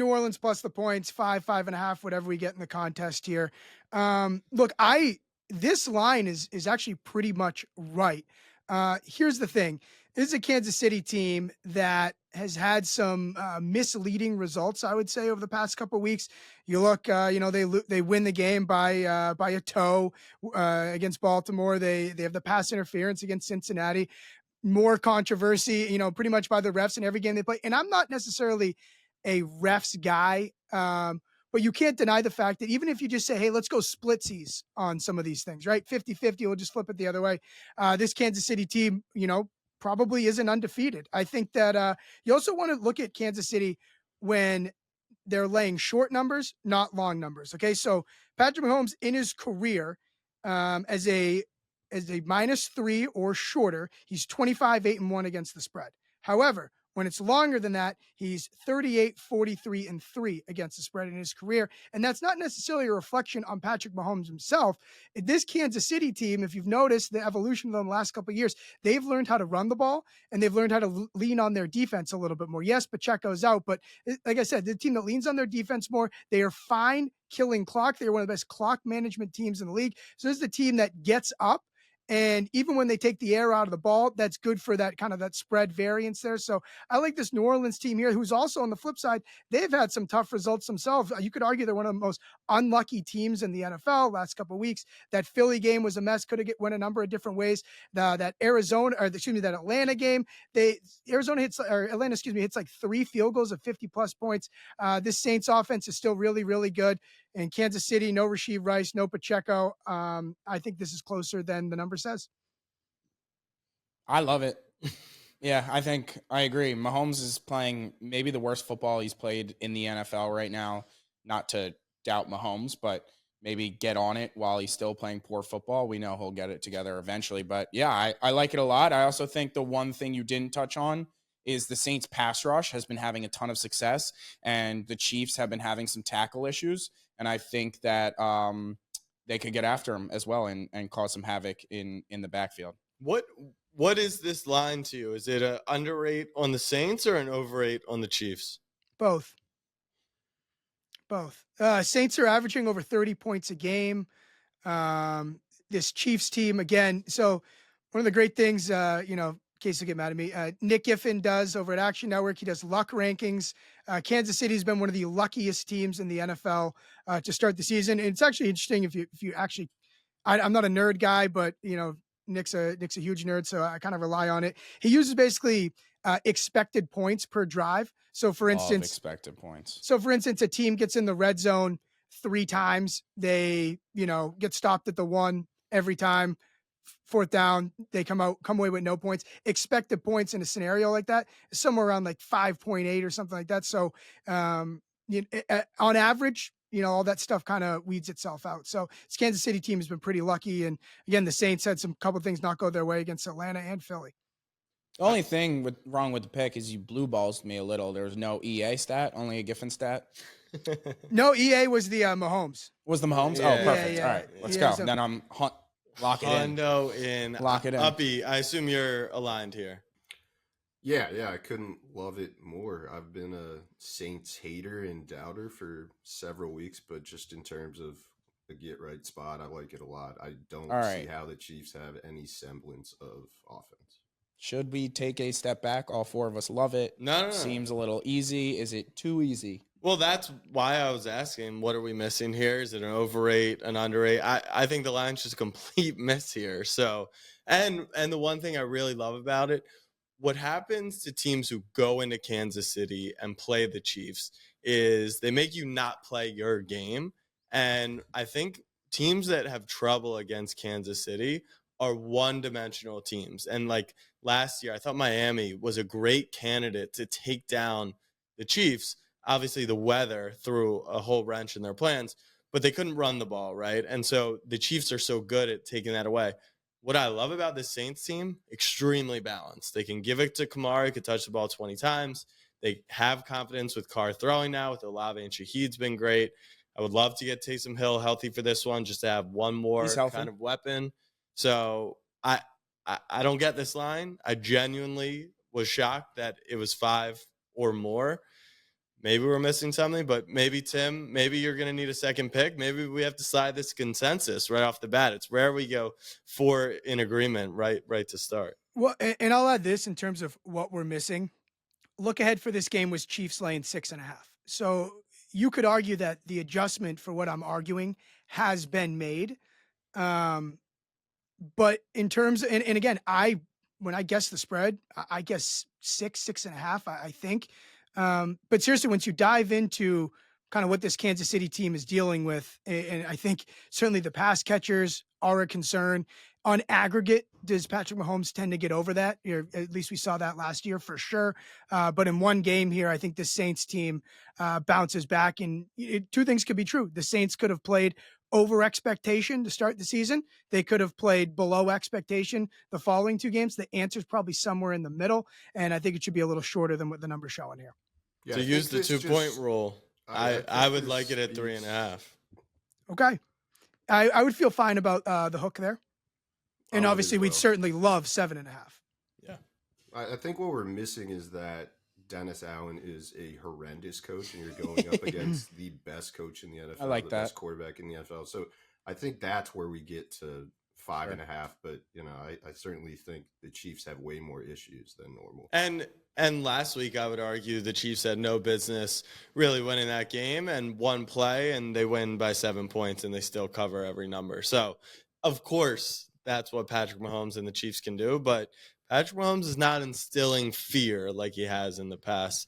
New Orleans plus the points, 5.5, whatever we get in the contest here. Look, this line is actually pretty much right. Here's the thing. This is a Kansas City team that has had some misleading results, I would say, over the past couple of weeks. You look, they win the game by a toe against Baltimore. They have the pass interference against Cincinnati. More controversy, pretty much by the refs in every game they play. And I'm not necessarily a refs guy, but you can't deny the fact that even if you just say, hey, let's go splitsies on some of these things, right? 50-50, we'll just flip it the other way. This Kansas City team, probably isn't undefeated. I think that you also want to look at Kansas City when they're laying short numbers, not long numbers. Okay. So Patrick Mahomes in his career, as a -3 or shorter, he's 25-8-1 against the spread. However, when it's longer than that, he's 38-43-3 against the spread in his career. And that's not necessarily a reflection on Patrick Mahomes himself. This Kansas City team, if you've noticed the evolution of them the last couple of years, they've learned how to run the ball and they've learned how to lean on their defense a little bit more. Yes, Pacheco's out, but like I said, the team that leans on their defense more, they are fine killing clock. They're one of the best clock management teams in the league. So this is the team that gets up. And even when they take the air out of the ball, that's good for that kind of that spread variance there. So I like this New Orleans team here, who's also on the flip side. They've had some tough results themselves. You could argue they're one of the most unlucky teams in the NFL last couple of weeks. That Philly game was a mess. Could have went a number of different ways. That Atlanta game, hits like 3 field goals of 50 plus points. This Saints offense is still really, really good. In Kansas City, no Rashee Rice, no Pacheco. I think this is closer than the number says. I love it. Yeah, I agree. Mahomes is playing maybe the worst football he's played in the NFL right now. Not to doubt Mahomes, but maybe get on it while he's still playing poor football. We know he'll get it together eventually. But yeah, I like it a lot. I also think the one thing you didn't touch on is the Saints pass rush has been having a ton of success, and the Chiefs have been having some tackle issues. And I think that they could get after him as well and cause some havoc in the backfield. What is this line to you? Is it an underrate on the Saints or an overrate on the Chiefs? Both. Saints are averaging over 30 points a game. This Chiefs team, again, so one of the great things, in case you get mad at me, Nick Giffen does over at Action Network. He does luck rankings. Kansas City has been one of the luckiest teams in the NFL to start the season. And it's actually interesting if you actually, I'm not a nerd guy, but Nick's a huge nerd, so I kind of rely on it. He uses basically expected points per drive. So for instance, expected points. So for instance, a team gets in the red zone 3 times. They, get stopped at the 1 every time. 4th down, they come away with no points. Expected points in a scenario like that is somewhere around like 5.8 or something like that. So on average, all that stuff kind of weeds itself out. So this Kansas City team has been pretty lucky. And again, the Saints had some couple of things not go their way against Atlanta and Philly. The only thing wrong with the pick is you blue balls me a little. There was no EA stat, only a Giffen stat. No, EA was the Mahomes. Was the Mahomes? Yeah, oh, perfect. yeah. All right, let's Yeah, go. so- Then I'm lock it in. Hondo in. Lock it in. Uppy, I assume you're aligned here. Yeah, I couldn't love it more. I've been a Saints hater and doubter for several weeks, but just in terms of the get right spot, I like it a lot. I don't see how the Chiefs have any semblance of offense. Should we take a step back? All 4 of us love it. No. Seems a little easy. Is it too easy? Well, that's why I was asking, what are we missing here? Is it an overrate, an underrate? I think the line's just a complete miss here. So, and the one thing I really love about it, what happens to teams who go into Kansas City and play the Chiefs is they make you not play your game. And I think teams that have trouble against Kansas City are one-dimensional teams. And like last year, I thought Miami was a great candidate to take down the Chiefs. Obviously, the weather threw a whole wrench in their plans, but they couldn't run the ball, right? And so the Chiefs are so good at taking that away. What I love about this Saints team, extremely balanced. They can give it to Kamara, he could touch the ball 20 times. They have confidence with Carr throwing now, with Olave and Shaheed's been great. I would love to get Taysom Hill healthy for this one, just to have one more kind of weapon. So I don't get this line. I genuinely was shocked that it was 5 or more. maybe we're missing something, but maybe Tim, maybe you're going to need a second pick. Maybe we have to slide this consensus right off the bat. It's rare we go 4 in agreement right to start. Well, and I'll add this in terms of what we're missing. Look ahead for this game was Chiefs laying 6.5. So you could argue that the adjustment for what I'm arguing has been made. But in terms, and again, when I guess the spread, I guess 6.5, I think. But seriously, once you dive into kind of what this Kansas City team is dealing with, and I think certainly the pass catchers are a concern. On aggregate, does Patrick Mahomes tend to get over that? At least we saw that last year for sure. But in one game here, I think the Saints team bounces back. And two things could be true. The Saints could have played over expectation to start the season. They could have played below expectation the following two games. The answer is probably somewhere in the middle. And I think it should be a little shorter than what the number's showing here. Yeah, to use the 2-point rule, I would like it at 3.5. Okay. I would feel fine about the hook there. And obviously, we'd certainly love 7.5. Yeah. I think what we're missing is that Dennis Allen is a horrendous coach, and you're going up against the best coach in the NFL, I like the that. best quarterback in the NFL. So I think that's where we get to 5.5. But I certainly think the Chiefs have way more issues than normal. And last week, I would argue the Chiefs had no business really winning that game, and one play, and they win by 7 points, and they still cover every number. So, of course, that's what Patrick Mahomes and the Chiefs can do, but Patrick Mahomes is not instilling fear like he has in the past